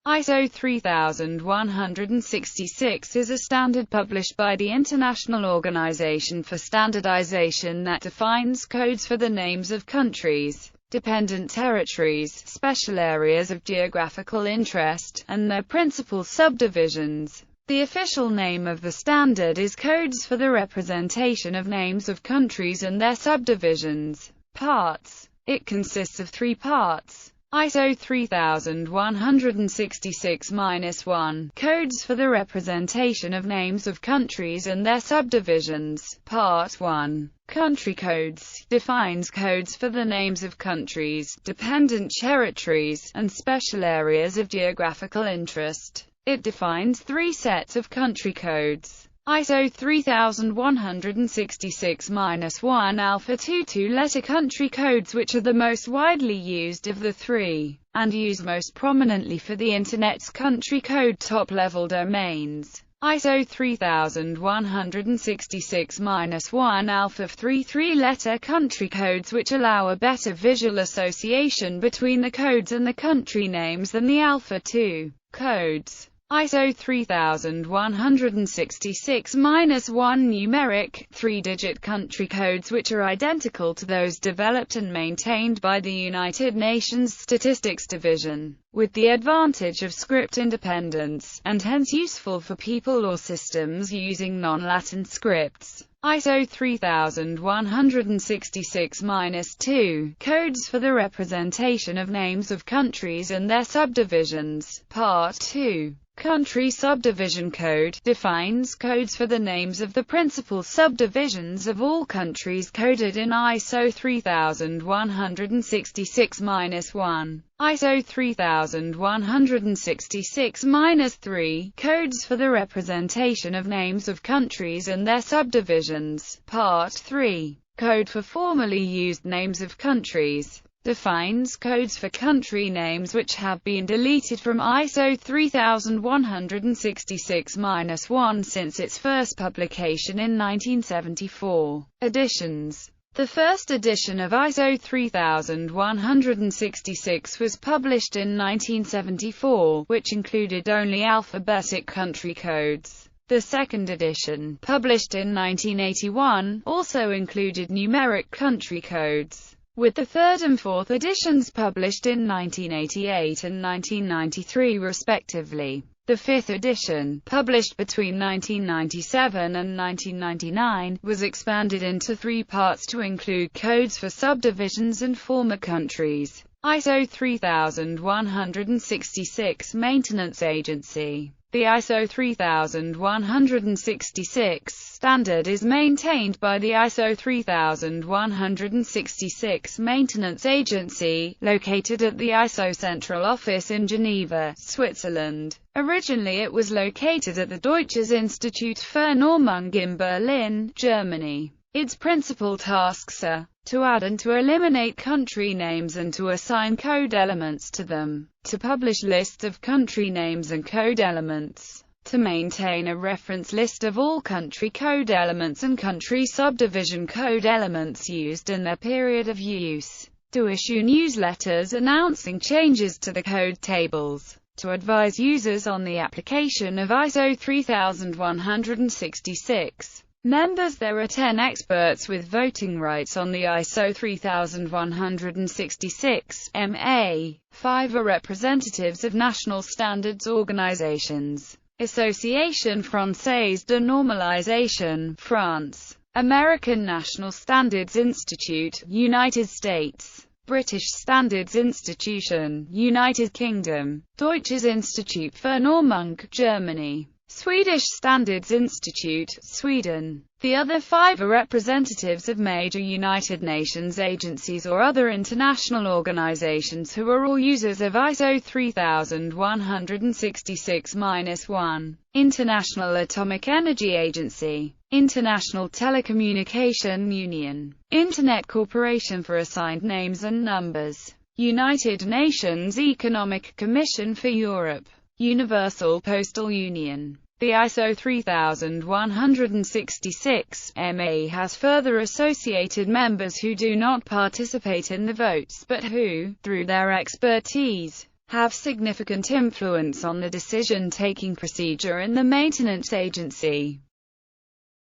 ISO 3166 is a standard published by the International Organization for Standardization that defines codes for the names of countries, dependent territories, special areas of geographical interest, and their principal subdivisions. The official name of the standard is Codes for the Representation of Names of Countries and Their Subdivisions. Parts. It consists of 3 parts. ISO 3166-1 Codes for the Representation of Names of Countries and Their Subdivisions. Part 1. Country Codes defines codes for the names of countries, dependent territories, and special areas of geographical interest. It defines 3 sets of country codes. ISO 3166-1 Alpha 2 country codes, which are the most widely used of the 3, and used most prominently for the Internet's country code top-level domains. ISO 3166-1 Alpha 3 country codes, which allow a better visual association between the codes and the country names than the Alpha 2 codes. ISO 3166-1 numeric, 3-digit country codes, which are identical to those developed and maintained by the United Nations Statistics Division, with the advantage of script independence, and hence useful for people or systems using non-Latin scripts. ISO 3166-2 Codes for the Representation of Names of Countries and Their Subdivisions. Part 2. Country Subdivision Code defines codes for the names of the principal subdivisions of all countries coded in ISO 3166-1. ISO 3166-3 Codes for the Representation of Names of Countries and Their Subdivisions. Part 3. Code for Formerly Used Names of Countries defines codes for country names which have been deleted from ISO 3166-1 since its first publication in 1974. Editions. The first edition of ISO 3166 was published in 1974, which included only alphabetic country codes. The second edition, published in 1981, also included numeric country codes, with the third and fourth editions published in 1988 and 1993 respectively. The fifth edition, published between 1997 and 1999, was expanded into 3 parts to include codes for subdivisions and former countries. ISO 3166 Maintenance Agency. The ISO 3166 standard is maintained by the ISO 3166 Maintenance Agency, located at the ISO Central Office in Geneva, Switzerland. Originally it was located at the Deutsches Institut für Normung in Berlin, Germany. Its principal tasks are to add and to eliminate country names and to assign code elements to them, to publish lists of country names and code elements, to maintain a reference list of all country code elements and country subdivision code elements used in their period of use, to issue newsletters announcing changes to the code tables, to advise users on the application of ISO 3166. Members. There are 10 experts with voting rights on the ISO 3166 MA. 5 are representatives of national standards organizations. Association Française de Normalisation, France. American National Standards Institute, United States. British Standards Institution, United Kingdom. Deutsches Institut für Normung, Germany. Swedish Standards Institute, Sweden. The other 5 are representatives of major United Nations agencies or other international organizations who are all users of ISO 3166-1. International Atomic Energy Agency. International Telecommunication Union. Internet Corporation for Assigned Names and Numbers. United Nations Economic Commission for Europe. Universal Postal Union. The ISO 3166 MA has further associated members who do not participate in the votes but who, through their expertise, have significant influence on the decision-taking procedure in the maintenance agency.